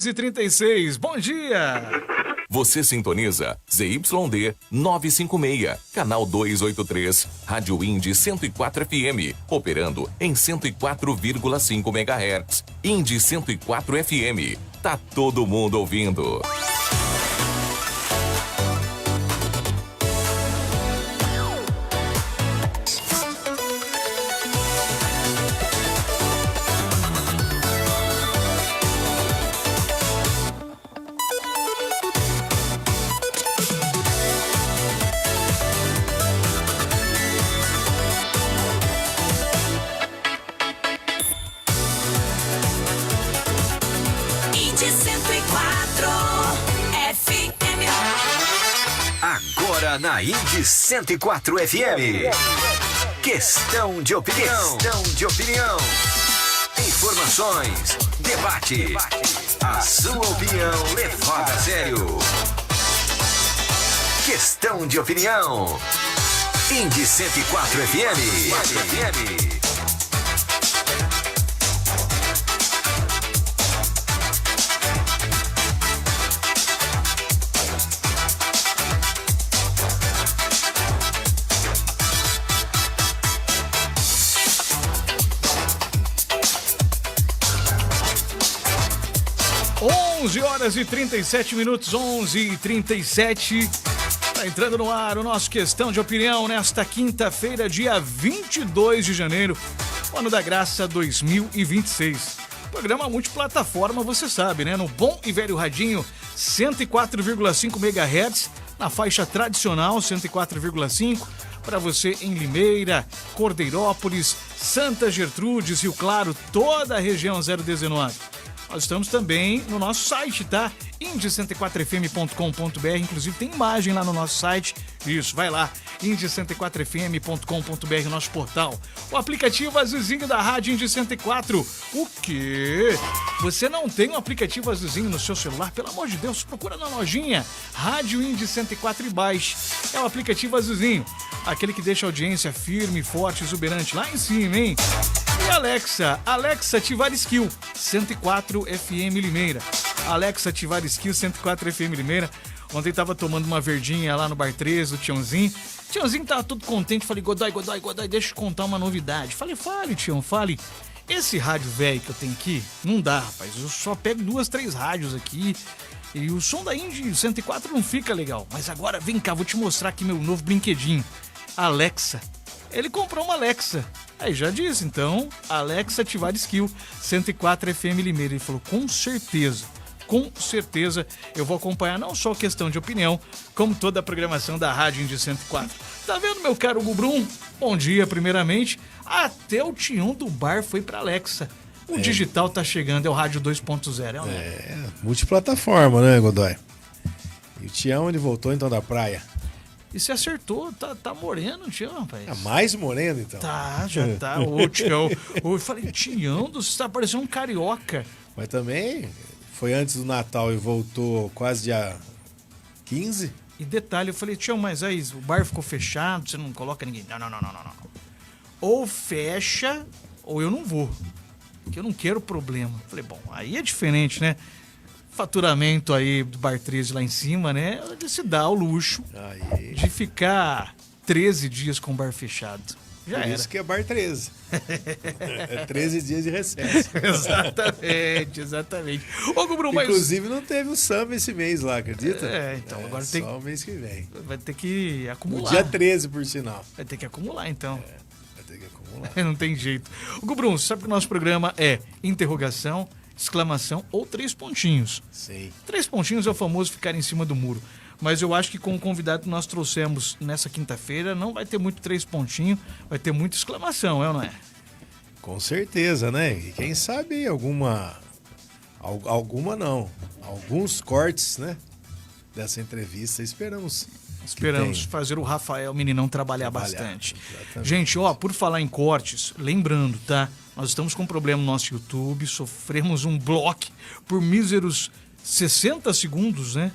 36, bom dia! Você sintoniza ZYD 956, canal 283, Rádio Indy 104 FM, operando em 104,5 MHz. Indy 104 FM, tá todo mundo ouvindo. Na Indy 104 FM. Questão de opinião. Informações, debate. A sua opinião levada a sério. Questão de opinião. Indy 104 FM. 11 horas e 37 minutos, 11h37. Tá entrando no ar o nosso Questão de Opinião nesta quinta-feira, dia 22 de janeiro, ano da graça 2026. Programa multiplataforma, você sabe, né? No bom e velho radinho 104,5 MHz, na faixa tradicional 104,5, para você em Limeira, Cordeirópolis, Santa Gertrudes, Rio Claro, toda a região 019. Nós estamos também no nosso site, tá? indy104fm.com.br, inclusive tem imagem lá no nosso site. Isso, vai lá, indy104fm.com.br, nosso portal. O aplicativo azulzinho da Rádio Indy 104. O quê? Você não tem um aplicativo azulzinho no seu celular? Pelo amor de Deus, procura na lojinha Rádio Indy 104 e baixe. É o aplicativo azulzinho, aquele que deixa a audiência firme, forte, exuberante lá em cima, hein? E Alexa ativar skill 104 FM Limeira. Alexa ativar skill 104 FM Limeira. Ontem tava tomando uma verdinha lá no Bar 13 do Tiãozinho. Tiãozinho tava todo contente. Falei, Godoy, deixa eu contar uma novidade. Fale, Tião, fale. Esse rádio velho que eu tenho aqui, não dá, rapaz. Eu só pego 2, 3 rádios aqui. E o som da Indy 104 não fica legal. Mas agora, vem cá, vou te mostrar aqui meu novo brinquedinho. Alexa. Ele comprou uma Alexa. Aí já disse, então, Alexa ativar skill 104 FM Limeira. Ele falou, com certeza eu vou acompanhar não só a Questão de Opinião, como toda a programação da Rádio Indy 104. Tá vendo, meu caro Gubrum? Bom dia, primeiramente. Até o Tião do bar foi pra Alexa. O digital tá chegando, é o Rádio 2.0, é ou não? Multiplataforma, né, Godoy? E o Tião, ele voltou então da praia. E você acertou, tá moreno, Tião, rapaz. Tá mais moreno, então. Já tá. Ô, Tião. Eu falei, Tião, você tá parecendo um carioca. Mas também foi antes do Natal e voltou quase dia 15. E detalhe, eu falei, Tião, mas aí o bar ficou fechado, você não coloca ninguém. Não. Ou fecha, ou eu não vou. Porque eu não quero problema. Eu falei, bom, aí é diferente, né? Faturamento aí do Bar 13 lá em cima, né? De se dar o luxo de ficar 13 dias com o bar fechado. Já era. Isso que é Bar 13. É 13 dias de recesso. Exatamente. Ô, Gubrum, inclusive não teve o samba esse mês lá, acredita? Então agora tem só o mês que vem. Vai ter que acumular. O dia 13, por sinal. Vai ter que acumular, então. Vai ter que acumular. Não tem jeito. Ô, Gubrum, você sabe que o nosso programa é interrogação, exclamação ou 3 pontinhos. Sim. 3 pontinhos é o famoso ficar em cima do muro. Mas eu acho que com o convidado que nós trouxemos nessa quinta-feira, não vai ter muito 3 pontinhos, vai ter muita exclamação, é ou não é? Com certeza, né? E quem sabe alguns cortes, né? Dessa entrevista, esperamos fazer o Rafael Meninão trabalhar bastante. Exatamente. Gente, por falar em cortes, lembrando, tá? Nós estamos com um problema no nosso YouTube, sofremos um bloco por míseros 60 segundos, né?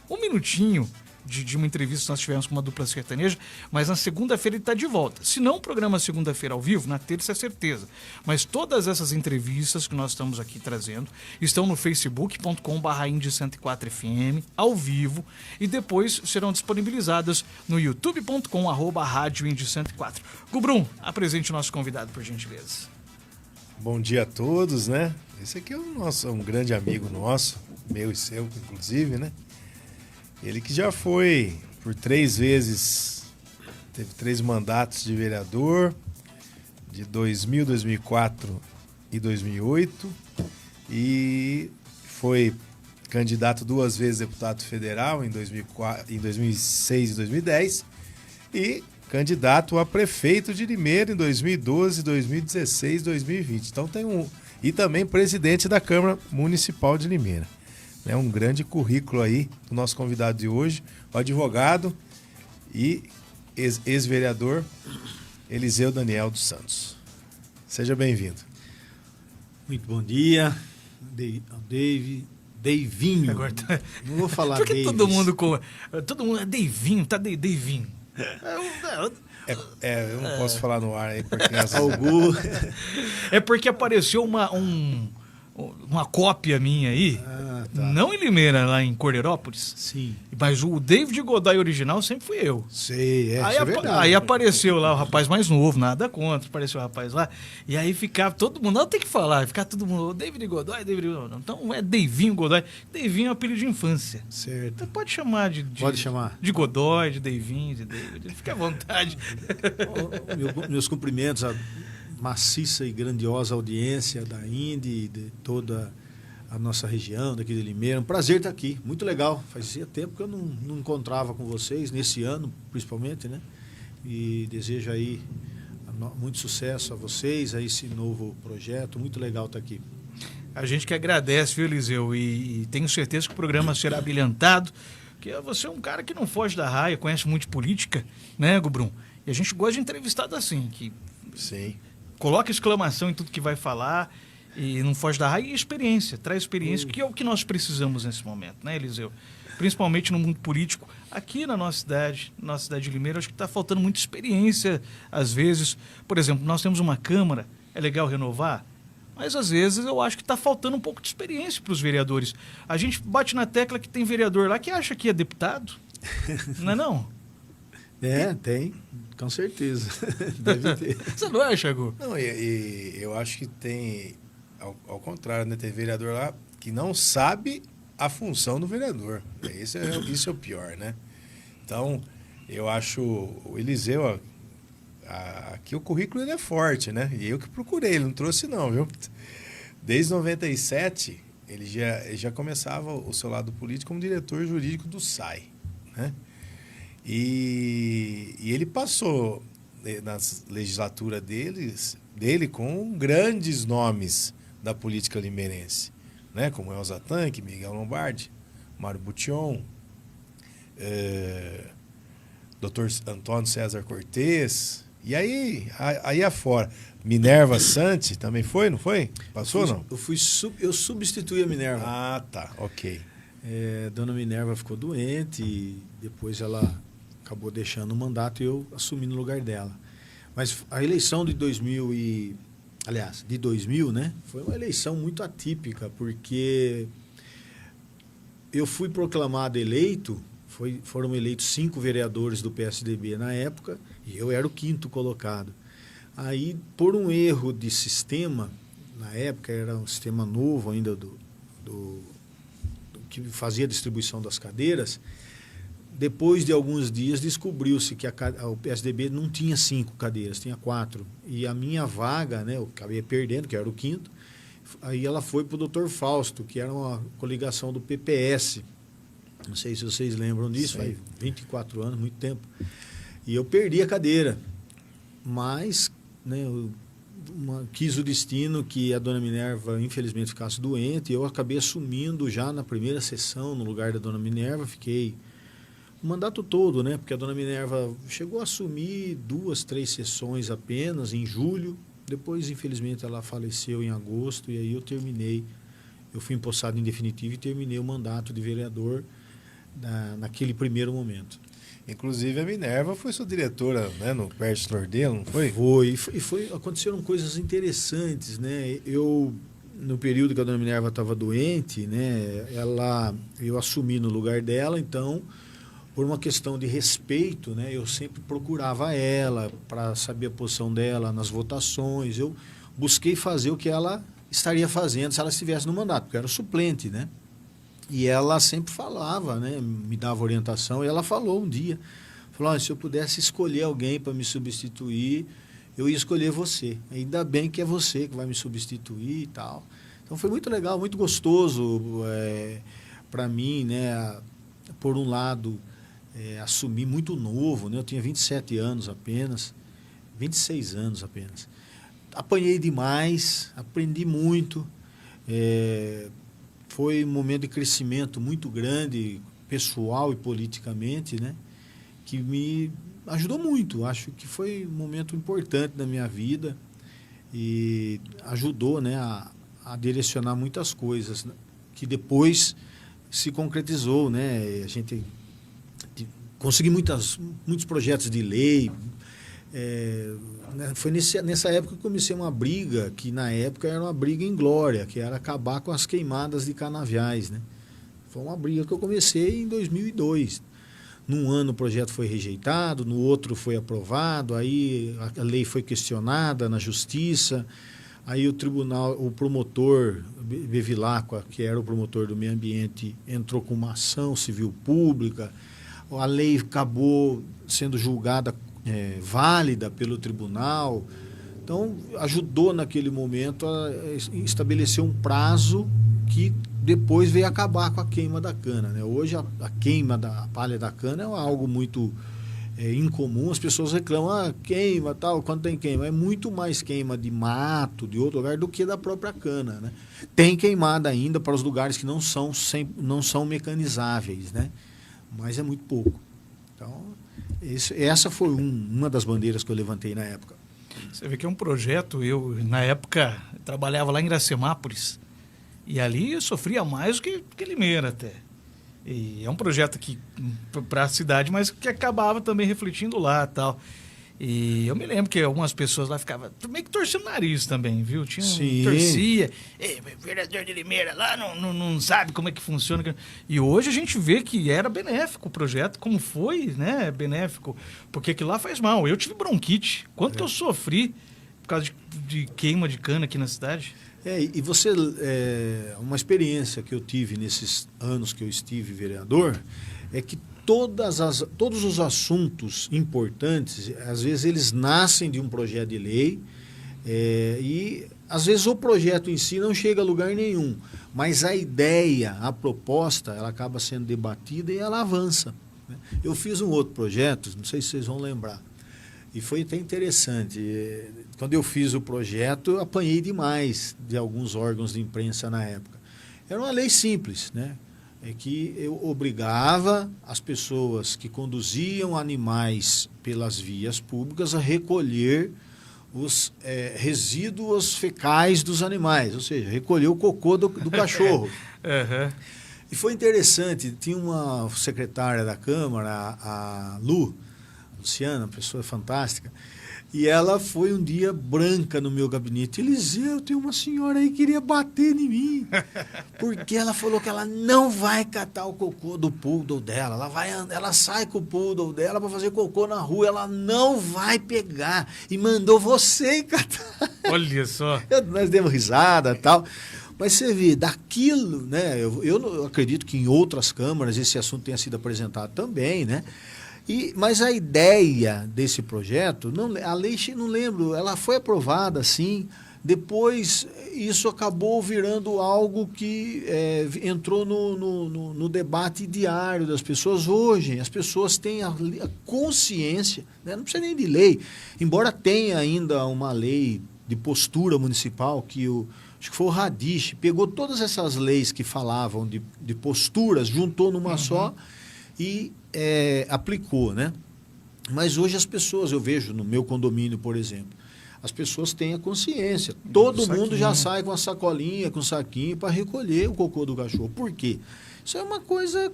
1 minutinho de uma entrevista que nós tivemos com uma dupla sertaneja, mas na segunda-feira ele está de volta. Se não o programa segunda-feira ao vivo, na terça é certeza. Mas todas essas entrevistas que nós estamos aqui trazendo estão no facebook.com/Indy104FM, ao vivo, e depois serão disponibilizadas no youtube.com/Rádio Indy104. Gubrum, apresente o nosso convidado, por gentileza. Bom dia a todos, né? Esse aqui é um grande amigo nosso, meu e seu, inclusive, né? Ele que já foi por 3 vezes, teve 3 mandatos de vereador, de 2000, 2004 e 2008, e foi candidato 2 vezes a deputado federal em 2006 e 2010, e candidato a prefeito de Limeira em 2012, 2016 e 2020. Então e também presidente da Câmara Municipal de Limeira. É um grande currículo aí do nosso convidado de hoje, o advogado e ex-vereador Eliseu Daniel dos Santos. Seja bem-vindo. Muito bom dia, Deivinho. Agora Não vou falar Por que Davis. todo mundo é Deivinho, tá Deivinho? Eu não posso falar no ar aí, porque É porque apareceu uma cópia minha aí, tá. não em Limeira, lá em Cordeirópolis. Sim, Mas o David Godoy original sempre fui eu. sei, Aí, isso é verdade. aí apareceu lá o rapaz mais novo, nada contra, apareceu o rapaz lá, e aí ficava todo mundo, não tem que falar, ficava todo mundo, David Godoy, então é Deivinho Godoy. Deivinho é um apelido de infância. Certo. Então pode chamar Pode chamar. de Godoy, de Deivinho, de David, fique à vontade. Meus cumprimentos à maciça e grandiosa audiência da Indy, de toda a nossa região, daqui de Limeira. Um prazer estar aqui, muito legal. Fazia tempo que eu não encontrava com vocês, nesse ano principalmente, né? E desejo aí muito sucesso a vocês, a esse novo projeto. Muito legal estar aqui. A gente que agradece, viu, Eliseu? E tenho certeza que o programa será brilhantado, porque você é um cara que não foge da raia, conhece muito de política, né, Gubrum? E a gente gosta de entrevistado assim, que Sim. coloca exclamação em tudo que vai falar e não foge da raia, e experiência, traz experiência, que é o que nós precisamos nesse momento, né, Eliseu? Principalmente no mundo político. Aqui na nossa cidade de Limeira, acho que está faltando muita experiência, às vezes. Por exemplo, nós temos uma Câmara, é legal renovar, mas às vezes eu acho que está faltando um pouco de experiência para os vereadores. A gente bate na tecla que tem vereador lá que acha que é deputado, não é não? Tem, com certeza. Deve ter. Você não acha, Gu? Não, e eu acho que tem, ao contrário, né? Tem vereador lá que não sabe a função do vereador. Isso é o pior, né? Então, eu acho o Eliseu, aqui o currículo ele é forte, né? E eu que procurei, ele não trouxe não, viu? Desde 97, ele já começava o seu lado político como diretor jurídico do SAI, né? E ele passou na legislatura dele com grandes nomes da política limeirense, né? Como Elza Tanque, Miguel Lombardi, Mário Bution, Dr. Antônio César Cortez, e aí afora. Minerva Santi também foi, não foi? Passou, não? Eu substituí a Minerva. Ah, tá, ok. Dona Minerva ficou doente e depois ela acabou deixando o mandato e eu assumi no lugar dela. Mas a eleição de 2000, né? Foi uma eleição muito atípica, porque eu fui proclamado eleito, foram eleitos 5 vereadores do PSDB na época, e eu era o 5º colocado. Aí, por um erro de sistema, na época era um sistema novo ainda do que fazia a distribuição das cadeiras, depois de alguns dias descobriu-se que o PSDB não tinha 5 cadeiras, tinha 4. E a minha vaga, né, eu acabei perdendo, que era o 5º, aí ela foi para o Dr. Fausto, que era uma coligação do PPS. Não sei se vocês lembram disso, faz 24 anos, muito tempo. E eu perdi a cadeira, mas né, quis o destino que a dona Minerva, infelizmente, ficasse doente, e eu acabei assumindo já na primeira sessão, no lugar da dona Minerva, fiquei o mandato todo, né? Porque a dona Minerva chegou a assumir 2, 3 sessões apenas, em julho, depois, infelizmente, ela faleceu em agosto, e aí eu fui empossado em definitivo e terminei o mandato de vereador naquele primeiro momento. Inclusive a Minerva foi sua diretora, né, no Perto Tordelo, não foi? Aconteceram coisas interessantes, né? No período que a dona Minerva estava doente, né, eu assumi no lugar dela, então, por uma questão de respeito, né, eu sempre procurava ela para saber a posição dela nas votações. Eu busquei fazer o que ela estaria fazendo se ela estivesse no mandato, porque eu era suplente, né? E ela sempre falava, né, me dava orientação, e ela falou um dia, falou, se eu pudesse escolher alguém para me substituir, eu ia escolher você. Ainda bem que é você que vai me substituir e tal. Então foi muito legal, muito gostoso para mim, né, por um lado, assumir muito novo, né, eu tinha 27 anos apenas, 26 anos apenas. Apanhei demais, aprendi muito, foi um momento de crescimento muito grande, pessoal e politicamente, né, que me ajudou muito. Acho que foi um momento importante da minha vida e ajudou, né, a direcionar muitas coisas, né, que depois se concretizou, né, a gente conseguiu muitos projetos de lei. Foi nessa época que comecei uma briga, que na época era uma briga inglória, que era acabar com as queimadas de canaviais, né? Foi uma briga que eu comecei em 2002. Num ano o projeto foi rejeitado, no outro foi aprovado, aí a lei foi questionada na justiça, aí o promotor Bevilacqua, que era o promotor do meio ambiente, entrou com uma ação civil pública, a lei acabou sendo julgada válida pelo tribunal. Então, ajudou naquele momento a estabelecer um prazo que depois veio acabar com a queima da cana, né? Hoje, a queima da palha da cana é algo muito incomum. As pessoas reclamam, queima, tal, quando tem queima. É muito mais queima de mato, de outro lugar, do que da própria cana, né? Tem queimada ainda para os lugares que não são mecanizáveis, né? Mas é muito pouco. Então, essa foi uma das bandeiras que eu levantei na época. Você vê que é um projeto, na época, trabalhava lá em Iracemápolis, e ali eu sofria mais do que Limeira até. E é um projeto que para a cidade, mas que acabava também refletindo lá e tal. E eu me lembro que algumas pessoas lá ficavam meio que torcendo o nariz também, viu? Torcia. Vereador de Limeira lá não sabe como é que funciona. E hoje a gente vê que era benéfico o projeto, como foi, né? Benéfico. Porque aquilo lá faz mal. Eu tive bronquite. Quanto que eu sofri por causa de queima de cana aqui na cidade. E você, uma experiência que eu tive nesses anos que eu estive vereador, é que todos os assuntos importantes, às vezes eles nascem de um projeto de lei e às vezes o projeto em si não chega a lugar nenhum, mas a ideia, a proposta, ela acaba sendo debatida e ela avança, né? Eu fiz um outro projeto, não sei se vocês vão lembrar, e foi até interessante. Quando eu fiz o projeto, eu apanhei demais de alguns órgãos de imprensa na época. Era uma lei simples, né? Que eu obrigava as pessoas que conduziam animais pelas vias públicas a recolher os resíduos fecais dos animais, ou seja, recolher o cocô do cachorro. Uhum. E foi interessante, tinha uma secretária da Câmara, a Luciana, uma pessoa fantástica, e ela foi um dia branca no meu gabinete. Eliseu, tem uma senhora aí que queria bater em mim. Porque ela falou que ela não vai catar o cocô do poodle dela. Ela sai com o poodle dela para fazer cocô na rua. Ela não vai pegar. E mandou você catar. Olha só. Nós demos risada e tal. Mas você vê, daquilo, né? Eu acredito que em outras câmaras esse assunto tenha sido apresentado também, né? Mas a ideia desse projeto, a lei, não lembro, ela foi aprovada, sim. Depois, isso acabou virando algo que entrou no debate diário das pessoas. Hoje, as pessoas têm a consciência, né? Não precisa nem de lei, embora tenha ainda uma lei de postura municipal, acho que foi o Radiche, pegou todas essas leis que falavam de posturas, juntou numa só e aplicou, né? Mas hoje as pessoas, eu vejo no meu condomínio, por exemplo, as pessoas tenham consciência. Todo saquinho. mundo já sai com a sacolinha, com o saquinho para recolher o cocô do cachorro. Por quê? Isso é uma coisa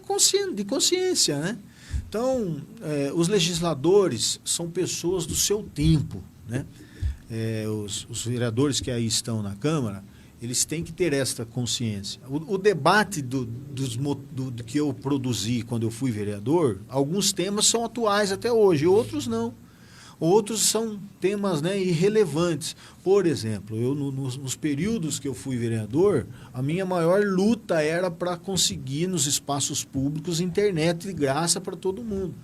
de consciência, né? Então, os legisladores são pessoas do seu tempo, né? Os vereadores que aí estão na Câmara, eles têm que ter esta consciência. O debate do que eu produzi quando eu fui vereador, alguns temas são atuais até hoje, outros não. Outros são temas, né, irrelevantes. Por exemplo, nos períodos que eu fui vereador, a minha maior luta era para conseguir nos espaços públicos internet de graça para todo mundo.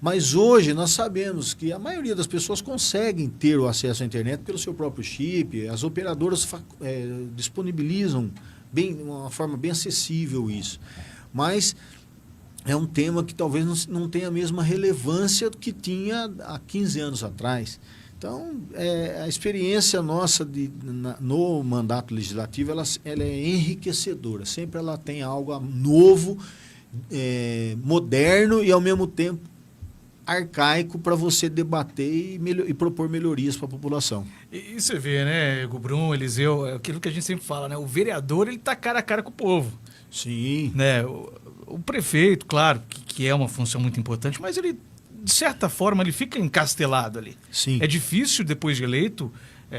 Mas hoje nós sabemos que a maioria das pessoas conseguem ter o acesso à internet pelo seu próprio chip, as operadoras disponibilizam uma forma bem acessível isso. Mas é um tema que talvez não tenha a mesma relevância que tinha há 15 anos atrás. Então, a experiência nossa no mandato legislativo, ela é enriquecedora. Sempre ela tem algo novo, moderno e, ao mesmo tempo, arcaico para você debater e propor melhorias para a população. E você vê, né, Brum, Eliseu, aquilo que a gente sempre fala, né? O vereador, ele tá cara a cara com o povo. Sim. Né? O prefeito, claro, que é uma função muito importante, mas ele, de certa forma, ele fica encastelado ali. Sim. É difícil, depois de eleito,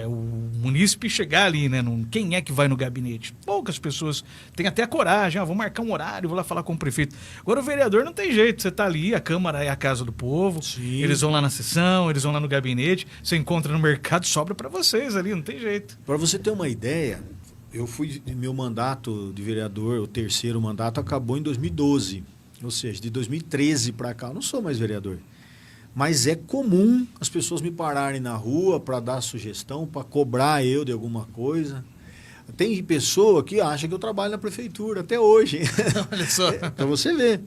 o munícipe chegar ali, né? Quem é que vai no gabinete? Poucas pessoas têm até a coragem, vou marcar um horário, vou lá falar com o prefeito. Agora o vereador não tem jeito, você está ali, a Câmara é a casa do povo, Sim. Eles vão lá na sessão, eles vão lá no gabinete, você encontra no mercado, sobra para vocês ali, não tem jeito. Para você ter uma ideia, meu mandato de vereador, o terceiro mandato, acabou em 2012. Ou seja, de 2013 para cá, eu não sou mais vereador. Mas é comum as pessoas me pararem na rua para dar sugestão, para cobrar eu de alguma coisa. Tem pessoa que acha que eu trabalho na prefeitura até hoje. Olha só. Para você ver.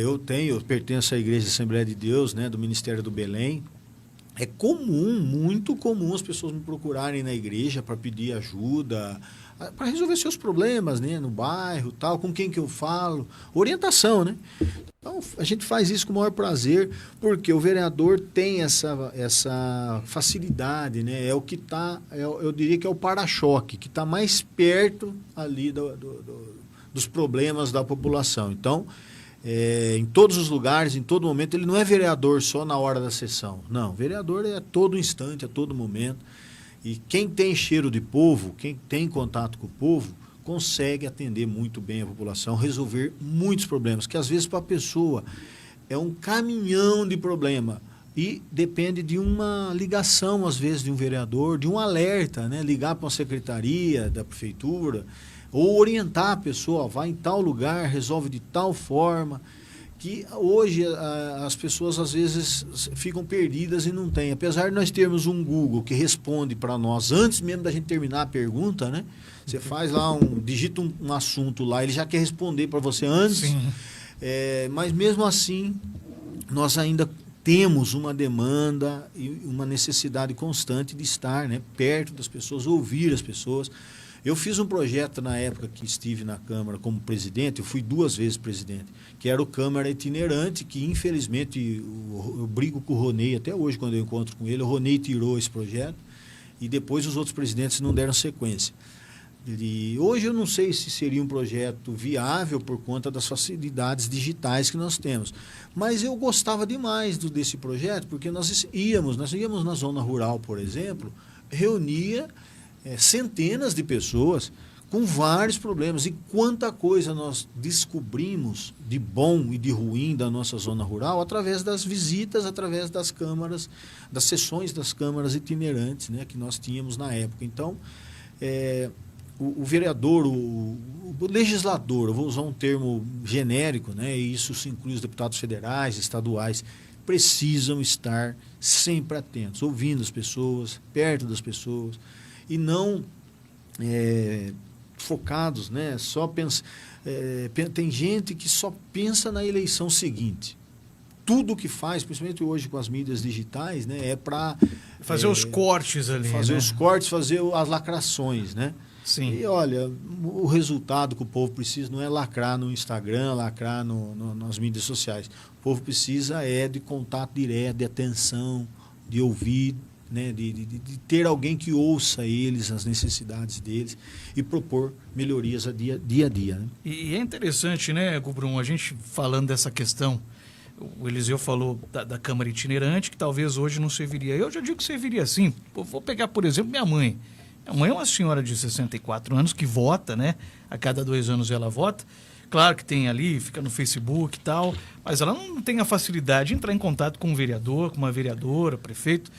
Eu pertenço à Igreja Assembleia de Deus, né, do Ministério do Belém. É comum, muito comum as pessoas me procurarem na igreja para pedir ajuda, para resolver seus problemas, né, no bairro, tal, com quem que eu falo, orientação, né? Então, a gente faz isso com o maior prazer, porque o vereador tem essa facilidade, né? É o que está, eu diria que é o para-choque, que está mais perto ali dos problemas da população. Então, em todos os lugares, em todo momento, ele não é vereador só na hora da sessão. Não, vereador é a todo instante, a todo momento. E quem tem cheiro de povo, quem tem contato com o povo, consegue atender muito bem a população, resolver muitos problemas, que às vezes para a pessoa é um caminhão de problema e depende de uma ligação, às vezes, de um vereador, de um alerta, né? Ligar para uma secretaria da prefeitura ou orientar a pessoa, vai em tal lugar, resolve de tal forma, que hoje as pessoas às vezes ficam perdidas e não têm. Apesar de nós termos um Google que responde para nós antes mesmo da gente terminar a pergunta, né? Você faz lá, digita um assunto lá, ele já quer responder para você antes. Sim. Mas mesmo assim, nós ainda temos uma demanda e uma necessidade constante de estar, né, perto das pessoas, ouvir as pessoas. Eu fiz um projeto na época que estive na Câmara como presidente, eu fui 2 vezes presidente, que era o Câmara Itinerante, que infelizmente eu brigo com o Ronei até hoje quando eu encontro com ele. O Ronei tirou esse projeto e depois os outros presidentes não deram sequência. E hoje eu não sei se seria um projeto viável por conta das facilidades digitais que nós temos. Mas eu gostava demais desse projeto, porque nós íamos na zona rural, por exemplo, reunia centenas de pessoas com vários problemas. E quanta coisa nós descobrimos de bom e de ruim da nossa zona rural através das visitas, através das câmaras, das sessões das câmaras itinerantes, né, que nós tínhamos na época. Então, o vereador, o legislador, eu vou usar um termo genérico, né, e isso se inclui os deputados federais, estaduais, precisam estar sempre atentos, ouvindo as pessoas, perto das pessoas, e não focados, né, tem gente que só pensa na eleição seguinte. Tudo que faz, principalmente hoje com as mídias digitais, né, é para fazer os cortes ali. Fazer, né, os cortes, fazer as lacrações, né? Sim. E olha, o resultado que o povo precisa não é lacrar no Instagram, lacrar nas mídias sociais. O povo precisa de contato direto, de atenção, de ouvir, né, de ter alguém que ouça eles, as necessidades deles e propor melhorias dia a dia. Né? E é interessante, né, Gubrum, a gente falando dessa questão, o Eliseu falou da Câmara Itinerante, que talvez hoje não serviria. Eu já digo que serviria sim. Vou pegar, por exemplo, minha mãe. Minha mãe é uma senhora de 64 anos que vota, né? A cada 2 anos ela vota. Claro que tem ali, fica no Facebook e tal, mas ela não tem a facilidade de entrar em contato com um vereador, com uma vereadora, prefeito.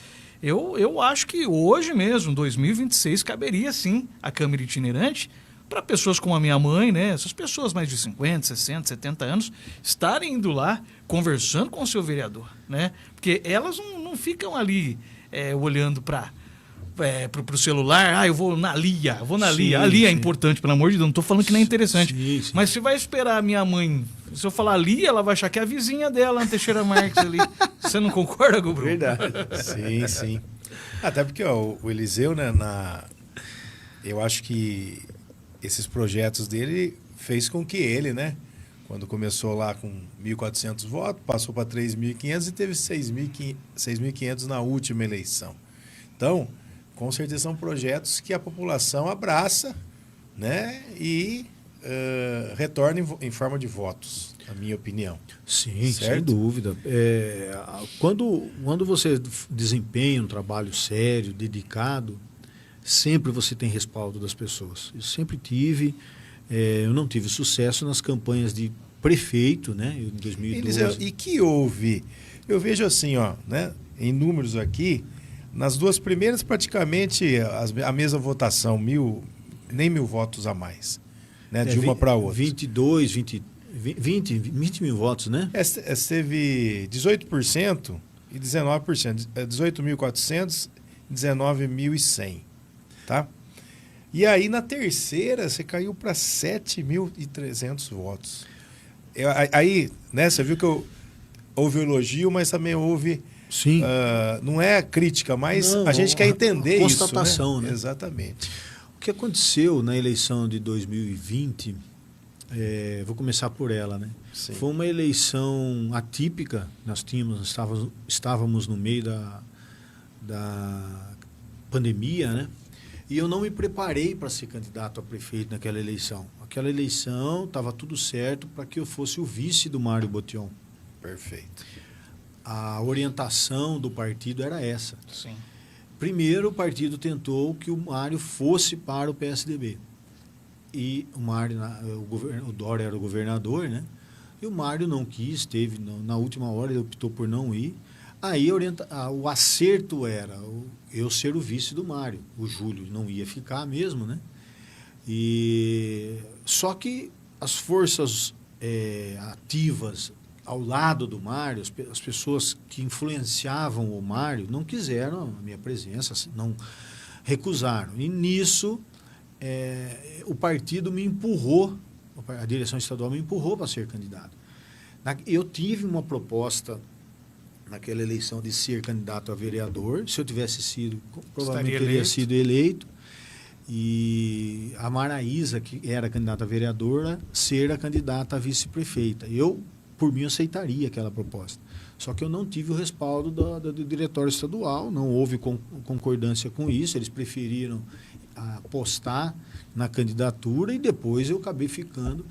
Eu acho que hoje mesmo, 2026, caberia sim a Câmara Itinerante para pessoas como a minha mãe, né? Essas pessoas mais de 50, 60, 70 anos, estarem indo lá conversando com o seu vereador, né? Porque elas não ficam ali olhando para o celular, eu vou na Lia. A Lia é importante, pelo amor de Deus, não estou falando que não é interessante. Sim. Mas se vai esperar a minha mãe, se eu falar Lia, ela vai achar que é a vizinha dela, a Teixeira Marques ali. Você não concorda, Gubrum? Verdade. Sim. Até porque o Eliseu, né, eu acho que esses projetos dele fez com que ele, né, quando começou lá com 1.400 votos, passou para 3.500 e teve 6.500 na última eleição. Então, com certeza são projetos que a população abraça, né, e retorna em forma de votos, na minha opinião. Sim, certo? sem dúvida. Quando você desempenha um trabalho sério, dedicado, sempre você tem respaldo das pessoas. Eu sempre tive, eu não tive sucesso nas campanhas de prefeito, né, em 2012. E que houve? Eu vejo assim, né, em números aqui, nas 2 primeiras, praticamente a mesma votação, nem 1.000 votos a mais, né, de uma para outra. 20 mil votos, né? Teve 18% e 19%. 18.400 e 19.100, tá? E aí, na terceira, você caiu para 7.300 votos. Aí, né, você viu que houve elogio, mas também houve... Sim. Não é crítica, mas a gente quer entender isso. Constatação, né? Exatamente. O que aconteceu na eleição de 2020, vou começar por ela, né? Sim. Foi uma eleição atípica. Estávamos no meio da pandemia, né? E eu não me preparei para ser candidato a prefeito naquela eleição. Aquela eleição estava tudo certo para que eu fosse o vice do Mário Botion. Perfeito. A orientação do partido era essa. Sim. Primeiro, o partido tentou que o Mário fosse para o PSDB. E o Mário, o Dória era o governador, né? E o Mário não quis, na última hora ele optou por não ir. Aí o acerto era eu ser o vice do Mário. O Júlio não ia ficar mesmo, né? Só que as forças ativas ao lado do Mário, as pessoas que influenciavam o Mário não quiseram a minha presença, não recusaram. E nisso o partido me empurrou, a direção estadual me empurrou para ser candidato. Eu tive uma proposta naquela eleição de ser candidato a vereador. Se eu tivesse sido, provavelmente teria sido eleito. E a Maraísa, que era candidata a vereadora, ser a candidata a vice-prefeita. Eu, por mim, aceitaria aquela proposta. Só que eu não tive o respaldo do diretório estadual, não houve concordância com isso, eles preferiram apostar na candidatura e depois eu acabei ficando.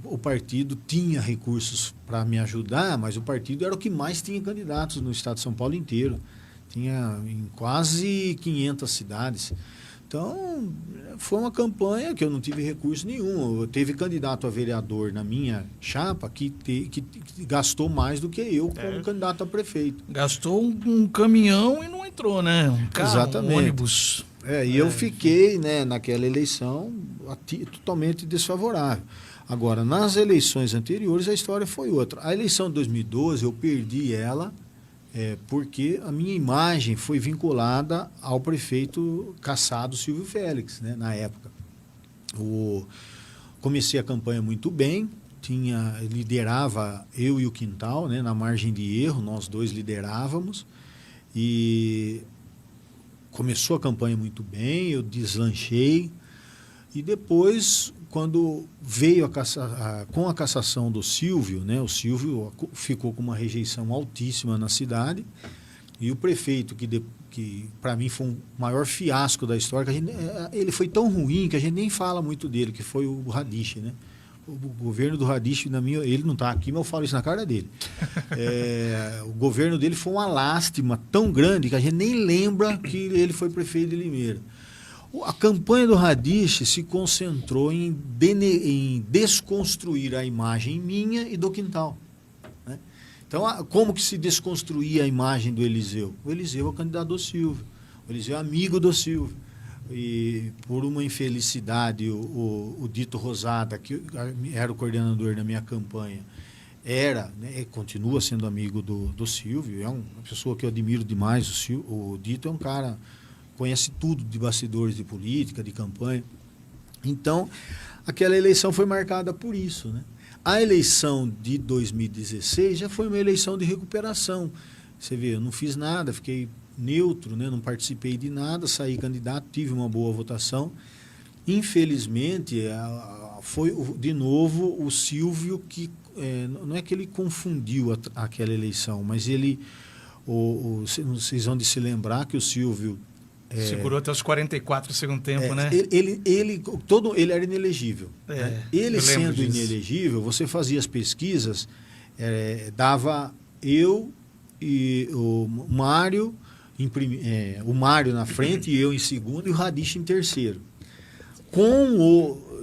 O partido tinha recursos para me ajudar, mas o partido era o que mais tinha candidatos no estado de São Paulo inteiro. Tinha em quase 500 cidades. Então, foi uma campanha que eu não tive recurso nenhum. Teve candidato a vereador na minha chapa que gastou mais do que eu como candidato a prefeito. Gastou um caminhão e não entrou, né? Um carro, exatamente. Um ônibus. E eu fiquei, né, naquela eleição totalmente desfavorável. Agora, nas eleições anteriores, a história foi outra. A eleição de 2012, eu perdi ela porque a minha imagem foi vinculada ao prefeito cassado Silvio Félix, né, na época. Comecei a campanha muito bem, liderava eu e o Quintal, né, na margem de erro, nós dois liderávamos, e começou a campanha muito bem, eu deslanchei, e depois, quando veio com a cassação do Silvio, né, o Silvio ficou com uma rejeição altíssima na cidade, E o prefeito, que para mim foi o maior fiasco da história, ele foi tão ruim que a gente nem fala muito dele, que foi o Radiche, né? O governo do Radiche, ele não está aqui, mas eu falo isso na cara dele. O governo dele foi uma lástima tão grande que a gente nem lembra que ele foi prefeito de Limeira. A campanha do Radiche se concentrou em desconstruir a imagem minha e do Quintal. Né? Então, como que se desconstruía a imagem do Eliseu? O Eliseu é o candidato do Silvio. O Eliseu é amigo do Silvio. E por uma infelicidade, o Dito Rosada, que era o coordenador da minha campanha, né, continua sendo amigo do Silvio, é uma pessoa que eu admiro demais. O Dito é um cara que conhece tudo de bastidores de política, de campanha. Então, aquela eleição foi marcada por isso. Né? A eleição de 2016 já foi uma eleição de recuperação. Você vê, eu não fiz nada, fiquei neutro, né? Não participei de nada, saí candidato, tive uma boa votação. Infelizmente, foi de novo o Silvio que, não é que ele confundiu aquela eleição, mas ele, vocês vão de se lembrar que o Silvio... segurou até os 44 do segundo tempo, né? Ele era inelegível. Né? Ele sendo disso. inelegível, você fazia as pesquisas, dava eu e o Mário... o Mário na frente e eu em segundo e o Radiche em terceiro.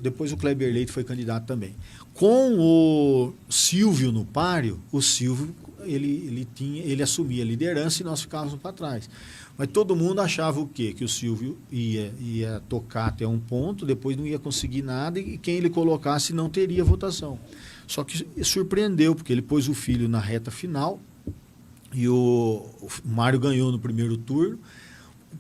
Depois o Kleber Leite foi candidato também. Com o Silvio no páreo, o Silvio ele assumia a liderança e nós ficávamos para trás. Mas todo mundo achava o quê? Que o Silvio ia tocar até um ponto, depois não ia conseguir nada e quem ele colocasse não teria votação. Só que surpreendeu, porque ele pôs o filho na reta final. E o Mário ganhou no primeiro turno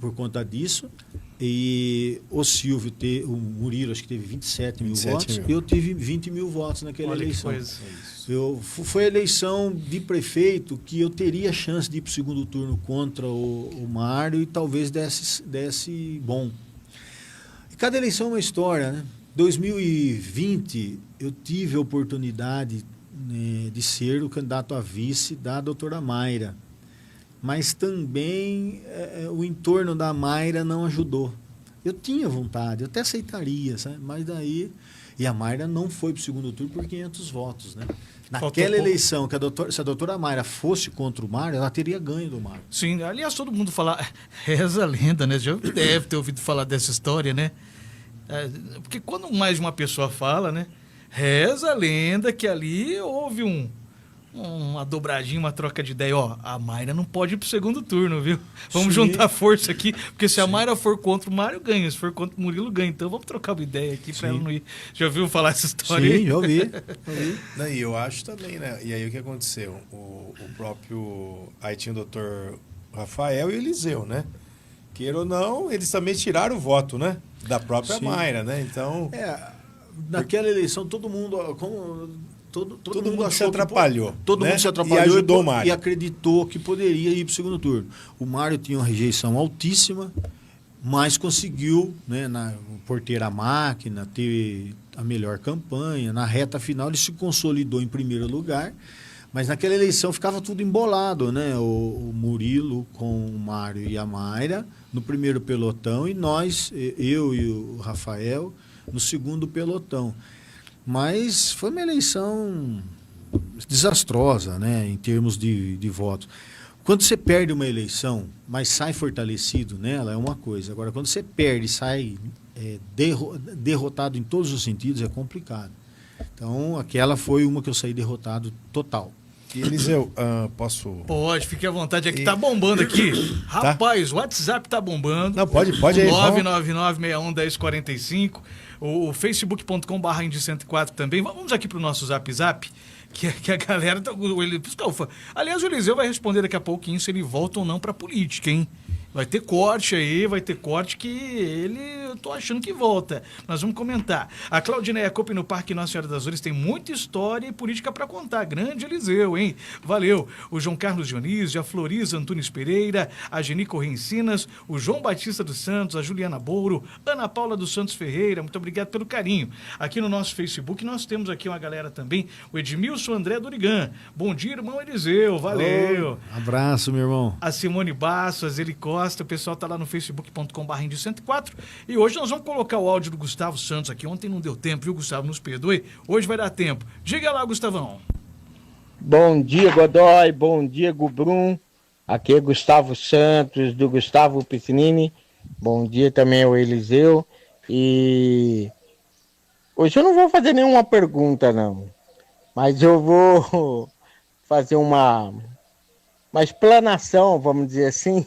por conta disso. E o Silvio, o Murilo, acho que teve 27 mil votos. Eu tive 20 mil votos naquela eleição. Foi a eleição de prefeito que eu teria chance de ir para o segundo turno contra o Mário e talvez desse bom. E cada eleição é uma história, né? 2020, eu tive a oportunidade de ser o candidato a vice da doutora Mayra. Mas também o entorno da Mayra não ajudou. Eu tinha vontade, eu até aceitaria, sabe? Mas daí... E a Mayra não foi para o segundo turno por 500 votos, né? Naquela eleição, se a doutora Mayra fosse contra o Mário, ela teria ganho do Mário. Sim, aliás, todo mundo fala... Reza a lenda, né? Já deve ter ouvido falar dessa história, né? Porque quando mais uma pessoa fala, né? Reza a lenda que ali houve uma dobradinha, uma troca de ideia. Ó, a Mayra não pode ir pro segundo turno, viu? Vamos juntar força aqui, porque se a Mayra for contra o Mário, ganha. Se for contra o Murilo, ganha. Então vamos trocar uma ideia aqui para ela não ir. Já ouviu falar essa história? Sim, já ouvi. Não, e eu acho também, né? E aí o que aconteceu? O próprio... Aí tinha o doutor Rafael e o Eliseu, né? Queira ou não, eles também tiraram o voto, né? Da própria Mayra, né? Então... Naquela eleição, todo mundo... Todo mundo se atrapalhou. Todo né? mundo se atrapalhou e ajudou o Mário. E acreditou que poderia ir para o segundo turno. O Mário tinha uma rejeição altíssima, mas conseguiu, né, por ter a máquina, ter a melhor campanha. Na reta final, ele se consolidou em primeiro lugar. Mas naquela eleição ficava tudo embolado, né? O Murilo com o Mário e a Mayra no primeiro pelotão e nós, eu e o Rafael, no segundo pelotão. Mas foi uma eleição desastrosa, né, em termos de votos. Quando você perde uma eleição, mas sai fortalecido nela, é uma coisa. Agora, quando você perde e sai derrotado em todos os sentidos, é complicado. Então, aquela foi uma que eu saí derrotado total. E Eliseu, posso... Pode, fique à vontade. É que tá bombando aqui. Rapaz, o WhatsApp tá bombando. Não, pode aí. 999-61-1045. O facebook.com/Indy 104 também. Vamos aqui pro nosso Zap, que a galera... Aliás, o Eliseu vai responder daqui a pouquinho se ele volta ou não pra política, hein? Vai ter corte aí, que ele tô achando que volta. Nós vamos comentar. A Claudineia Cope no Parque Nossa Senhora das Dores tem muita história e política para contar. Grande Eliseu, hein? Valeu. O João Carlos Dionísio, a Floriza Antunes Pereira, a Geni Correncinas, o João Batista dos Santos, a Juliana Bouro, Ana Paula dos Santos Ferreira, muito obrigado pelo carinho. Aqui no nosso Facebook nós temos aqui uma galera também, o Edmilson André Dorigan. Bom dia, irmão Eliseu, valeu. Abraço, meu irmão. A Simone Basso, a Zeli Costa, o pessoal tá lá no facebook.com/Índio104 e hoje nós vamos colocar o áudio do Gustavo Santos aqui. Ontem não deu tempo, viu, Gustavo? Nos perdoe. Hoje vai dar tempo. Diga lá, Gustavão. Bom dia, Godoy. Bom dia, Gubrum. Aqui é Gustavo Santos, do Gustavo Piscinini. Bom dia também ao Eliseu. E hoje eu não vou fazer nenhuma pergunta, não. Mas eu vou fazer uma explanação, vamos dizer assim.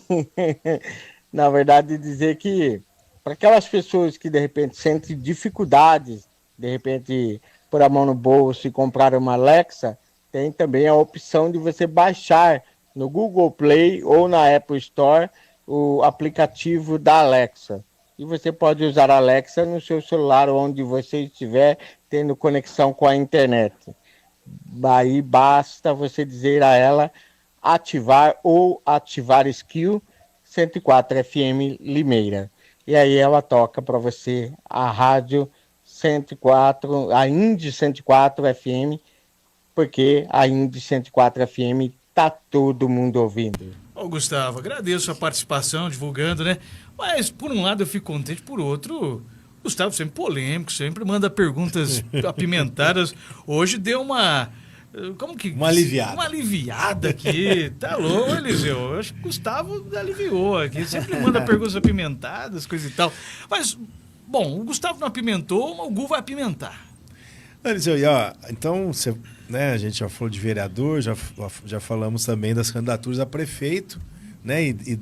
Na verdade, dizer que para aquelas pessoas que de repente sentem dificuldades, de repente pôr a mão no bolso e comprar uma Alexa, tem também a opção de você baixar no Google Play ou na Apple Store o aplicativo da Alexa. E você pode usar a Alexa no seu celular onde você estiver tendo conexão com a internet. Aí basta você dizer a ela ativar ou ativar skill 104 FM Limeira. E aí ela toca para você a rádio 104, a Indy 104 FM, porque a Indy 104 FM tá todo mundo ouvindo. Ô, Gustavo, agradeço a participação, divulgando, né? Mas, por um lado, eu fico contente, por outro, Gustavo sempre polêmico, sempre manda perguntas apimentadas. Hoje deu uma... Como que... Uma aliviada. Uma aliviada aqui. Tá louco, Eliseu. Eu acho que o Gustavo aliviou aqui. Sempre manda perguntas apimentadas, coisa e tal. Mas, bom, o Gustavo não apimentou, mas o Gu vai apimentar. Eliseu, então, você, né, a gente já falou de vereador, já falamos também das candidaturas a prefeito, né, e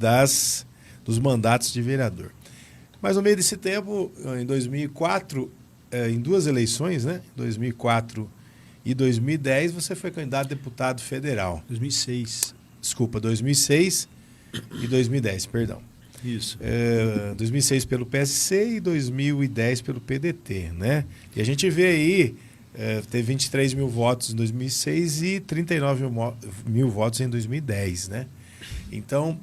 dos mandatos de vereador. Mas no meio desse tempo, em 2004, em duas eleições, né, 2004 e 2010, você foi candidato a deputado federal. 2006. Desculpa, 2006 e 2010, perdão. Isso. 2006 pelo PSC e 2010 pelo PDT, né? E a gente vê aí, teve 23 mil votos em 2006 e 39 mil votos em 2010, né? Então,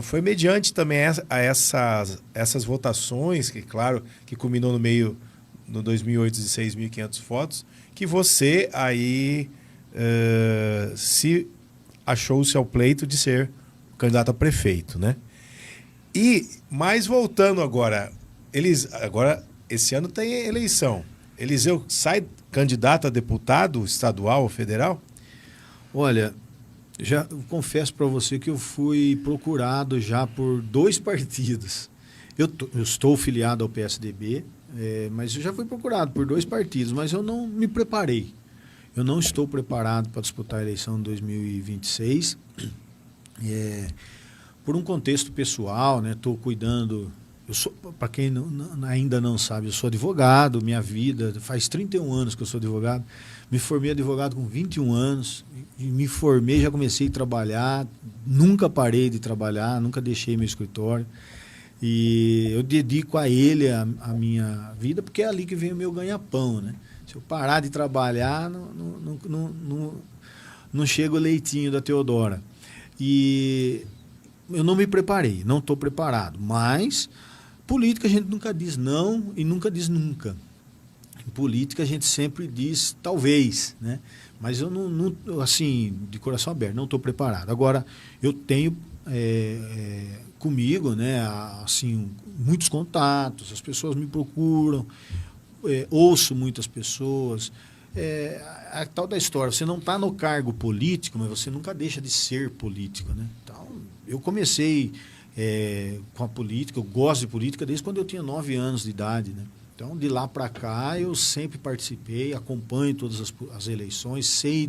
foi mediante também a essas votações, que claro, que culminou no 2008 de 6.500 votos, que você aí se achou-se ao pleito de ser candidato a prefeito, né? Mas voltando agora, esse ano tem eleição. Eliseu sai candidato a deputado estadual ou federal? Olha, já confesso para você que eu fui procurado já por 2 partidos. Eu estou filiado ao PSDB, mas eu já fui procurado por 2 partidos, mas eu não me preparei. Eu não estou preparado para disputar a eleição de 2026. Por um contexto pessoal, né? Estou cuidando. Para quem ainda não sabe, eu sou advogado. Minha vida faz 31 anos que eu sou advogado. Me formei advogado com 21 anos. E me formei, já comecei a trabalhar. Nunca parei de trabalhar, nunca deixei meu escritório. E eu dedico a ele a minha vida, porque é ali que vem o meu ganha-pão, né? Se eu parar de trabalhar, não chega o leitinho da Teodora. E eu não me preparei, não estou preparado. Mas, política a gente nunca diz não e nunca diz nunca. Em política a gente sempre diz talvez, né? Mas eu não assim, de coração aberto, não estou preparado. Agora, eu tenho comigo, né, assim, muitos contatos, as pessoas me procuram, ouço muitas pessoas. A tal da história, você não está no cargo político, mas você nunca deixa de ser político, né? Então, eu comecei com a política, eu gosto de política desde quando eu tinha 9 anos de idade, né? Então, de lá para cá, eu sempre participei, acompanho todas as eleições, sei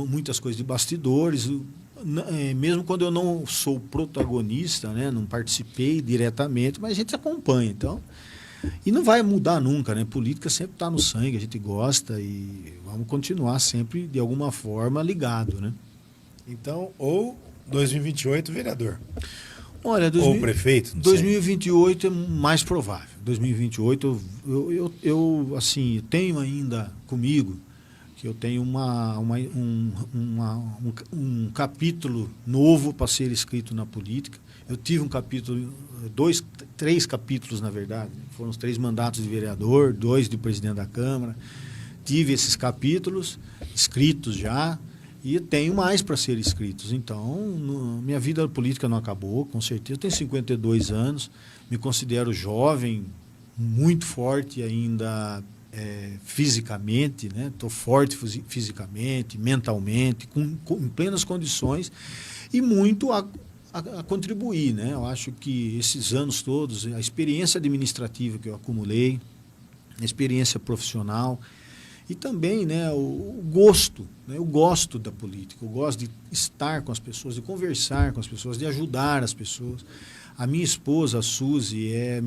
muitas coisas de bastidores, mesmo quando eu não sou protagonista, né? Não participei diretamente, mas a gente acompanha, então... E não vai mudar nunca, né? Política sempre está no sangue, a gente gosta e vamos continuar sempre, de alguma forma, ligado, né? Então, ou 2028, vereador. Olha, Ou prefeito? Não sei. 2028 é mais provável. 2028 eu assim, tenho ainda comigo que eu tenho um capítulo novo para ser escrito na política. Eu tive um capítulo, 3 capítulos, na verdade. Foram os 3 mandatos de vereador, 2 de presidente da Câmara. Tive esses capítulos escritos já e tenho mais para ser escritos. Então, minha vida política não acabou, com certeza. Eu tenho 52 anos, me considero jovem, muito forte ainda fisicamente, né? Estou forte fisicamente, mentalmente, em plenas condições e muito a contribuir, né? Eu acho que esses anos todos, a experiência administrativa que eu acumulei, a experiência profissional e também, né, o gosto, né? Eu gosto da política, eu gosto de estar com as pessoas, de conversar com as pessoas, de ajudar as pessoas. A minha esposa, a Suzy, é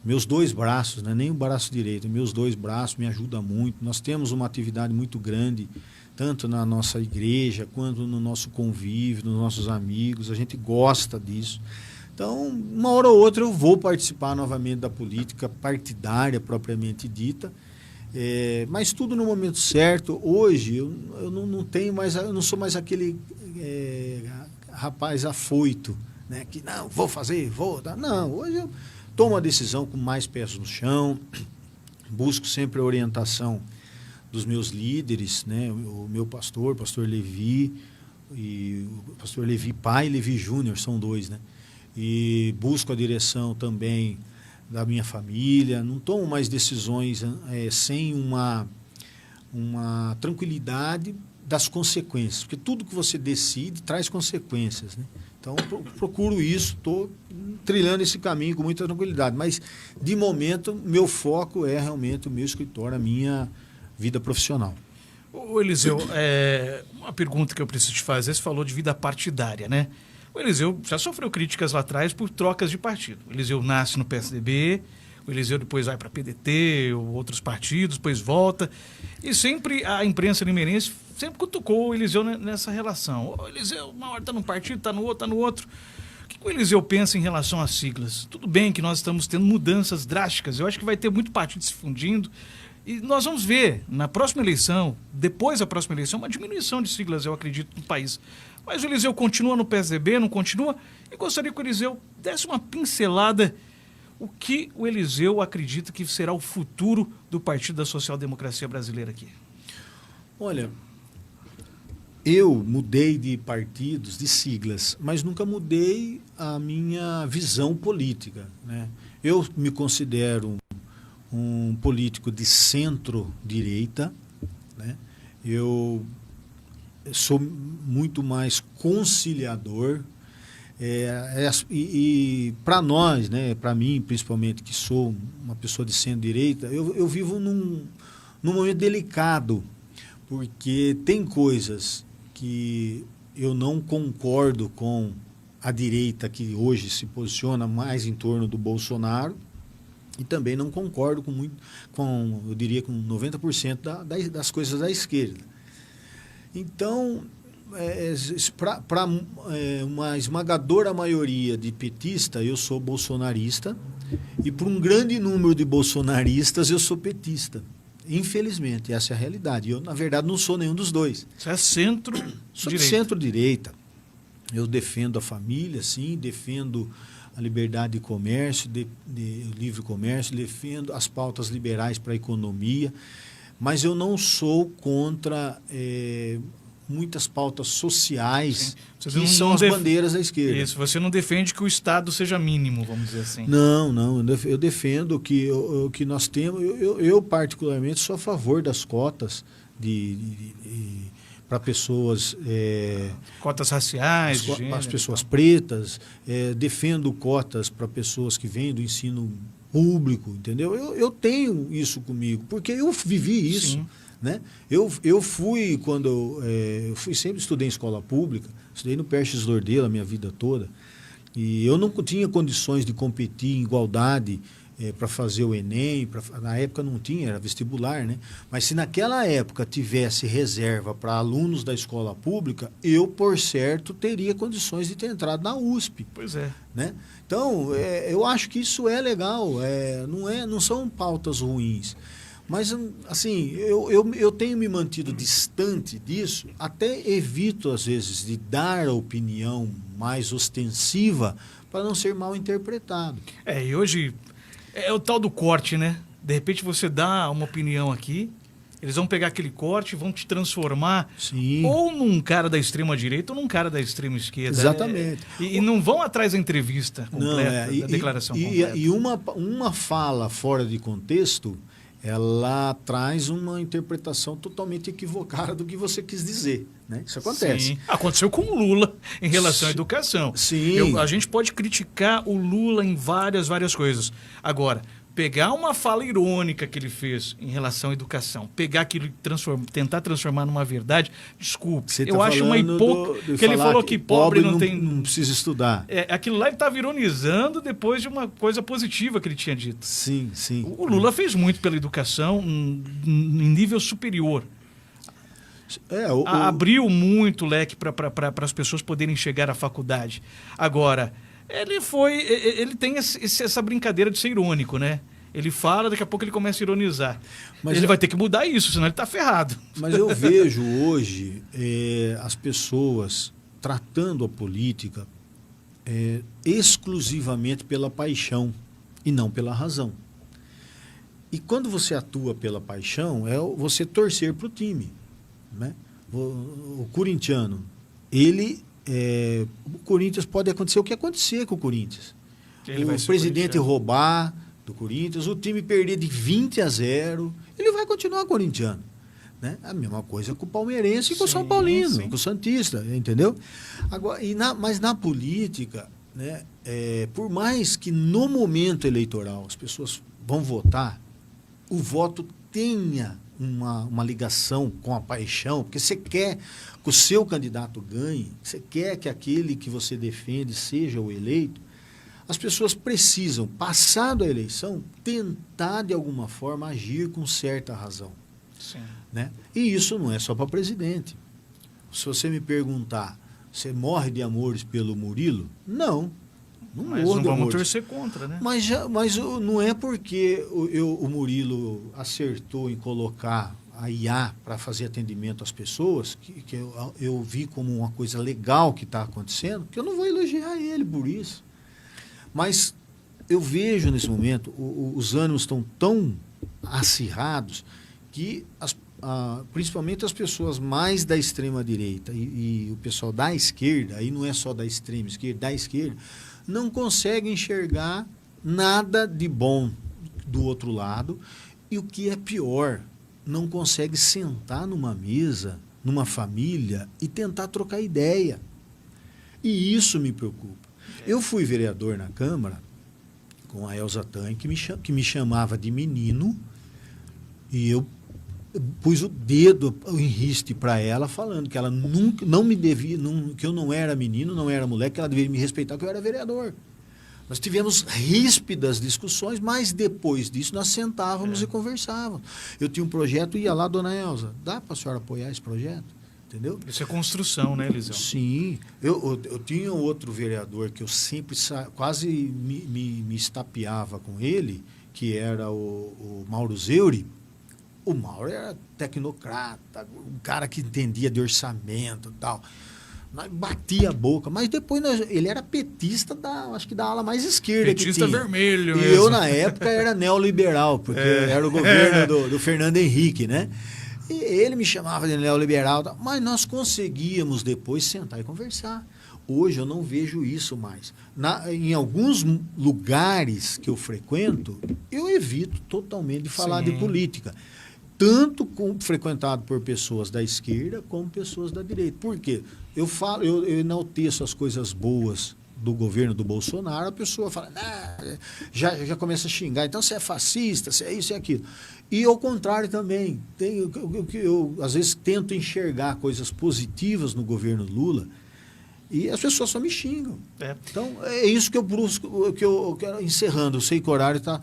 meus 2 braços, né? Nem o braço direito, meus 2 braços me ajudam muito. Nós temos uma atividade muito grande, tanto na nossa igreja, quanto no nosso convívio, nos nossos amigos, a gente gosta disso. Então, uma hora ou outra eu vou participar novamente da política partidária propriamente dita, mas tudo no momento certo. Hoje eu não tenho mais, eu não sou mais aquele rapaz afoito, né? Que não, vou fazer, vou dar. Não, hoje eu tomo a decisão com mais pés no chão, busco sempre a orientação dos meus líderes, né? O meu pastor Levi, e o pastor Levi pai e Levi Júnior, são 2, né? E busco a direção também da minha família, não tomo mais decisões sem uma tranquilidade das consequências, porque tudo que você decide traz consequências, né? Então, procuro isso, estou trilhando esse caminho com muita tranquilidade, mas, de momento, meu foco é realmente o meu escritório, a minha vida profissional. Ô Eliseu, uma pergunta que eu preciso te fazer, você falou de vida partidária, né? O Eliseu já sofreu críticas lá atrás por trocas de partido. O Eliseu nasce no PSDB, o Eliseu depois vai para PDT, ou outros partidos, depois volta. E sempre a imprensa limeirense sempre cutucou o Eliseu nessa relação. O Eliseu, uma hora está num partido, está no outro, está no outro. O que o Eliseu pensa em relação às siglas? Tudo bem que nós estamos tendo mudanças drásticas, eu acho que vai ter muito partido se fundindo. E nós vamos ver, na próxima eleição, depois da próxima eleição, uma diminuição de siglas, eu acredito, no país. Mas o Eliseu continua no PSDB, não continua? E gostaria que o Eliseu desse uma pincelada o que o Eliseu acredita que será o futuro do Partido da Social Democracia Brasileira aqui. Olha, eu mudei de partidos, de siglas, mas nunca mudei a minha visão política, né? Eu me considero um político de centro-direita, né? Eu sou muito mais conciliador, e para nós, né, para mim principalmente, que sou uma pessoa de centro-direita, eu vivo num momento delicado, porque tem coisas que eu não concordo com a direita que hoje se posiciona mais em torno do Bolsonaro, e também não concordo eu diria, com 90% das coisas da esquerda. Então, para uma esmagadora maioria de petista, eu sou bolsonarista, e para um grande número de bolsonaristas, eu sou petista. Infelizmente, essa é a realidade. Eu, na verdade, não sou nenhum dos dois. Você é centro-direita. Sou de centro-direita. Eu defendo a família, sim, defendo a liberdade de comércio, de livre comércio, defendo as pautas liberais para a economia, mas eu não sou contra muitas pautas sociais que são as bandeiras da esquerda. Isso, você não defende que o Estado seja mínimo, vamos dizer assim. Não, eu defendo que o que nós temos, eu particularmente sou a favor das cotas para pessoas... cotas raciais, as pessoas pretas, defendo cotas para pessoas que vêm do ensino público, entendeu? Eu tenho isso comigo, porque eu vivi isso. Sim. Né? Eu fui, eu sempre estudei em escola pública, estudei no Perches Lordelo a minha vida toda, e eu não tinha condições de competir em igualdade para fazer o Enem, na época não tinha, era vestibular, né? Mas se naquela época tivesse reserva para alunos da escola pública, eu, por certo, teria condições de ter entrado na USP. Pois é. Né? Então, eu acho que isso é legal, não são pautas ruins. Mas, assim, eu tenho me mantido distante disso, até evito, às vezes, de dar a opinião mais ostensiva para não ser mal interpretado. E hoje é o tal do corte, né? De repente você dá uma opinião aqui, eles vão pegar aquele corte e vão te transformar Sim. ou num cara da extrema direita ou num cara da extrema esquerda. Exatamente. E não vão atrás da entrevista completa, da declaração completa. E uma fala fora de contexto, ela traz uma interpretação totalmente equivocada do que você quis dizer. Né? Isso acontece. Sim. Aconteceu com o Lula em relação à educação. Sim. A gente pode criticar o Lula em várias coisas. Agora, pegar uma fala irônica que ele fez em relação à educação, pegar aquilo e tentar transformar numa verdade, desculpe, Você tá eu acho uma de que ele falou que pobre não tem... não precisa estudar. Aquilo lá ele estava ironizando depois de uma coisa positiva que ele tinha dito. Sim, sim. O Lula fez muito pela educação em nível superior. Abriu muito o leque para as pessoas poderem chegar à faculdade. Agora, ele tem essa brincadeira de ser irônico, né? Ele fala, daqui a pouco ele começa a ironizar. Mas ele vai ter que mudar isso, senão ele está ferrado. Mas eu vejo hoje as pessoas tratando a política exclusivamente pela paixão e não pela razão. E quando você atua pela paixão, é você torcer para o time. Né? O corintiano, o Corinthians pode acontecer o que acontecer com o Corinthians. O presidente roubar do Corinthians, o time perder de 20-0, ele vai continuar corintiano. Né? A mesma coisa com o palmeirense e com o São Paulino, com o Santista, entendeu? Agora, mas na política, né, por mais que no momento eleitoral as pessoas vão votar, o voto tenha uma ligação com a paixão, porque você quer que o seu candidato ganhe, você quer que aquele que você defende seja o eleito, as pessoas precisam, passado a eleição, tentar de alguma forma agir com certa razão. Sim. Né? E isso não é só para presidente. Se você me perguntar, você morre de amores pelo Murilo? Não. Mas não vamos torcer contra, né? Mas não é porque o Murilo acertou em colocar a IA para fazer atendimento às pessoas, que eu vi como uma coisa legal que está acontecendo, que eu não vou elogiar ele por isso. Mas eu vejo nesse momento, os ânimos estão tão acirrados que principalmente as pessoas mais da extrema-direita e o pessoal da esquerda, aí não é só da extrema-esquerda, da esquerda, não conseguem enxergar nada de bom do outro lado e o que é pior, não consegue sentar numa mesa, numa família e tentar trocar ideia. E isso me preocupa. Eu fui vereador na Câmara com a Elza Tan, que me chamava de menino, e eu pus o dedo em riste para ela, falando que ela nunca, não me devia, que eu não era menino, não era moleque, que ela deveria me respeitar, que eu era vereador. Nós tivemos ríspidas discussões, mas depois disso nós sentávamos e conversávamos. Eu tinha um projeto e ia lá, dona Elza, dá para a senhora apoiar esse projeto? Entendeu? Isso é construção, né, Eliseu? Sim. Eu tinha outro vereador que eu sempre quase me estapeava com ele, que era o Mauro Zeuri. O Mauro era tecnocrata, um cara que entendia de orçamento e tal. Batia a boca, mas depois ele era petista acho que da ala mais esquerda. Petista que tinha. Vermelho e mesmo. Eu, na época, era neoliberal, porque era o governo do Fernando Henrique, né? E ele me chamava de neoliberal, mas nós conseguíamos depois sentar e conversar. Hoje eu não vejo isso mais. Em alguns lugares que eu frequento, eu evito totalmente de falar de política. Tanto frequentado por pessoas da esquerda como pessoas da direita. Por quê? Eu enalteço as coisas boas do governo do Bolsonaro, a pessoa fala, já começa a xingar, então você é fascista, você é isso e aquilo. E ao contrário também, eu às vezes tento enxergar coisas positivas no governo Lula, E as pessoas só me xingam. É. Então, é isso que eu busco, que eu quero, encerrando, eu sei que o horário está...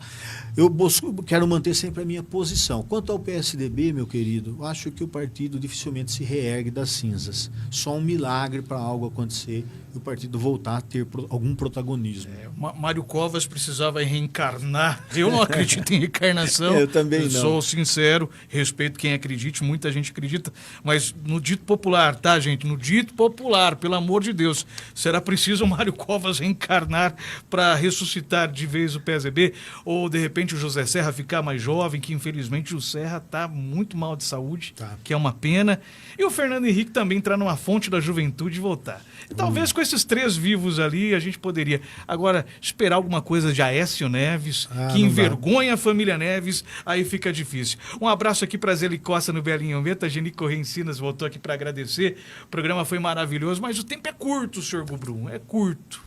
quero manter sempre a minha posição. Quanto ao PSDB, meu querido, eu acho que o partido dificilmente se reergue das cinzas. Só um milagre para algo acontecer e o partido voltar a ter algum protagonismo. Mário Covas precisava reencarnar. Eu não acredito em reencarnação. Eu também não. Sou sincero, respeito quem acredite, muita gente acredita, mas no dito popular, tá, gente? No dito popular, pelo amor de Deus, será preciso o Mário Covas reencarnar para ressuscitar de vez o PSDB? Ou, de repente, o José Serra ficar mais jovem, que infelizmente o Serra está muito mal de saúde, que é uma pena. E o Fernando Henrique também entrar numa fonte da juventude e voltar. Talvez com esses 3 vivos ali a gente poderia. Agora, esperar alguma coisa de Aécio Neves, que envergonha a família Neves, aí fica difícil. Um abraço aqui para Zeli Costa no Belinho Meta, a Geni Corrêa Encinas voltou aqui para agradecer. O programa foi maravilhoso, mas o tempo é curto, senhor Gubrum, é curto.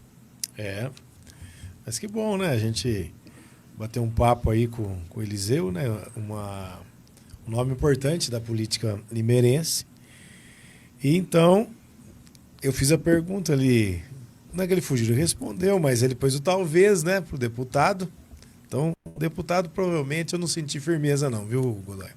Mas que bom, né? A gente bater um papo aí com o Eliseu, né? Um nome importante da política limeirense. E então, eu fiz a pergunta ali, não é que ele fugiu, ele respondeu, mas ele pôs o talvez, né, pro deputado. Então, o deputado provavelmente eu não senti firmeza não, viu, Godoy?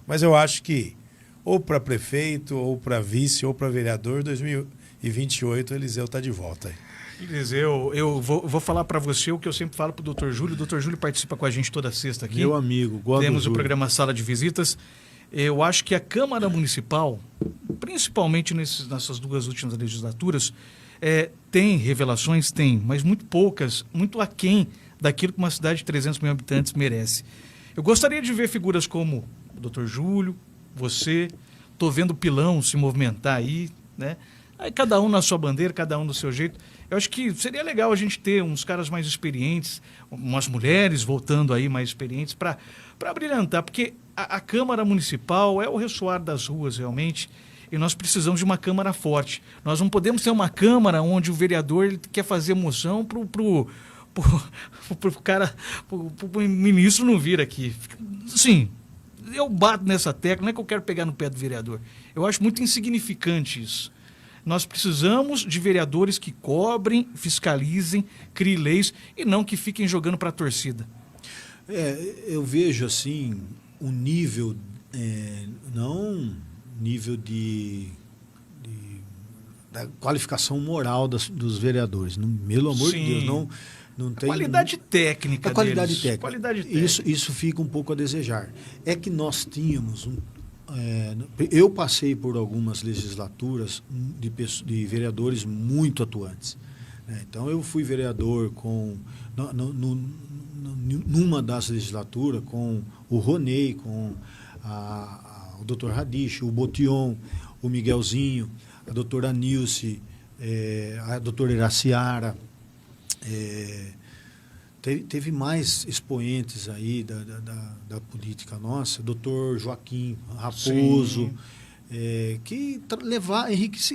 Mas eu acho que ou para prefeito, ou para vice, ou para vereador, 2028 o Eliseu tá de volta aí. Eliseu, eu vou falar para você o que eu sempre falo pro Dr. Júlio. O Dr. Júlio participa com a gente toda sexta aqui. Meu amigo, gosto. Temos o programa Sala de Visitas. Eu acho que a Câmara Municipal, principalmente nessas 2 últimas legislaturas, tem revelações, mas muito poucas, muito aquém daquilo que uma cidade de 300 mil habitantes merece. Eu gostaria de ver figuras como o Dr. Júlio, você, estou vendo o Pilão se movimentar aí, né? Aí cada um na sua bandeira, cada um do seu jeito. Eu acho que seria legal a gente ter uns caras mais experientes, umas mulheres voltando aí mais experientes para brilhantar, porque a Câmara Municipal é o ressoar das ruas realmente, e nós precisamos de uma Câmara forte. Nós não podemos ter uma Câmara onde o vereador ele quer fazer moção pro ministro não vir aqui. Sim, eu bato nessa tecla, não é que eu quero pegar no pé do vereador. Eu acho muito insignificante isso. Nós precisamos de vereadores que cobrem, fiscalizem, criem leis e não que fiquem jogando para a torcida. Eu vejo assim um nível, não nível da qualificação moral dos vereadores. Pelo amor de Deus, não tem... Qualidade técnica a qualidade deles. técnica. Qualidade técnica. Isso fica um pouco a desejar. É que nós tínhamos eu passei por algumas legislaturas de vereadores muito atuantes. Então, eu fui vereador numa das legislaturas com o Ronei, com o Dr. Radiche, o Botion, o Miguelzinho, a doutora Nilce, a doutora Iraciara. Teve mais expoentes aí da política nossa, doutor Joaquim Raposo, que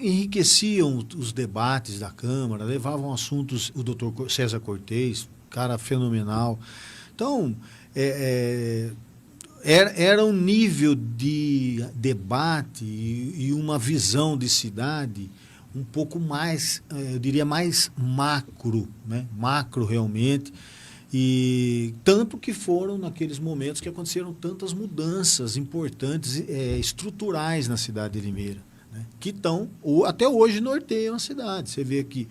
enriqueciam os debates da Câmara, levavam assuntos, o doutor César Cortez, cara fenomenal. Então, era um nível de debate e uma visão de cidade um pouco mais, eu diria, mais macro, né? Macro realmente. E tanto que foram naqueles momentos que aconteceram tantas mudanças importantes, estruturais na cidade de Limeira, né? Que até hoje norteiam a cidade. Você vê que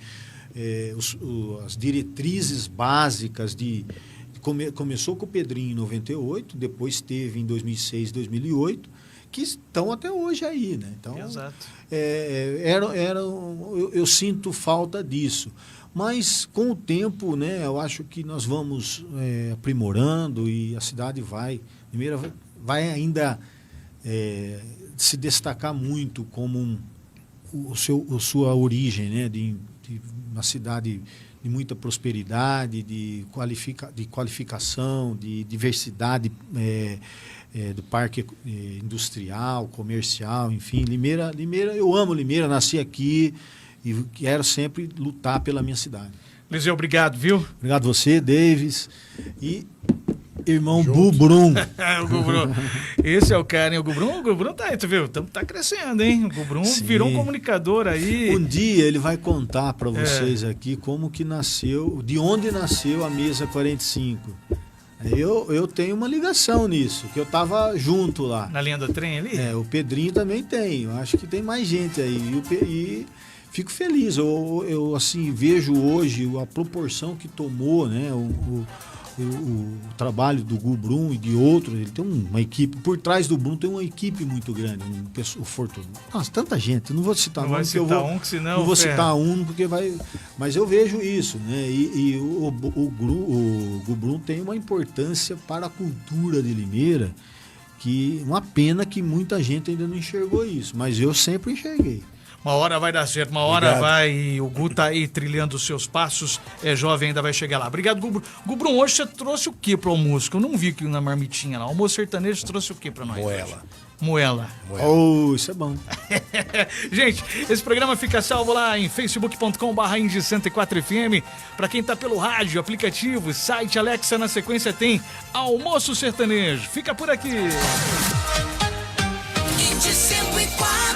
as diretrizes básicas começou com o Pedrinho em 98, depois teve em 2006, 2008, que estão até hoje aí, né? Então, exato. Eu sinto falta disso. Mas, com o tempo, né, eu acho que nós vamos aprimorando e a cidade Limeira vai ainda se destacar muito como sua origem, né, de uma cidade de muita prosperidade, de qualificação, de diversidade do parque industrial, comercial, enfim. Limeira, eu amo Limeira, nasci aqui e quero sempre lutar pela minha cidade. Eliseu, obrigado, viu? Obrigado você, Davis. E Irmão Gubrum. O Gubrum. Esse é o cara, hein? O Gubrum tá aí, tu viu? Tá crescendo, hein? O Gubrum virou um comunicador aí. Um dia ele vai contar para vocês aqui como que nasceu, de onde nasceu a Mesa 45. Eu tenho uma ligação nisso, que eu tava junto lá. Na linha do trem ali? O Pedrinho também tem, eu acho que tem mais gente aí. E fico feliz, eu assim, vejo hoje a proporção que tomou, né, o trabalho do Gubrum e de outros. Ele tem uma equipe, por trás do Brum tem uma equipe muito grande, o Fortunato. Nossa, tanta gente, eu não vou citar não vai citar um, que senão... Não vou citar um, porque vai... Mas eu vejo isso, né, e o Gubrum tem uma importância para a cultura de Limeira, que uma pena que muita gente ainda não enxergou isso, mas eu sempre enxerguei. Uma hora vai dar certo, uma hora vai, e o Gu tá aí trilhando os seus passos, é jovem, ainda vai chegar lá. Obrigado, Gubrum. Gubrum, hoje você trouxe o que pro almoço? Que eu não vi aqui na marmitinha lá. O almoço sertanejo trouxe o que pra nós? Moela. Oh, isso é bom. Gente, esse programa fica salvo lá em facebook.com/Indy104FM. Pra quem tá pelo rádio, aplicativo, site, Alexa, na sequência tem Almoço Sertanejo. Fica por aqui. Indy 104.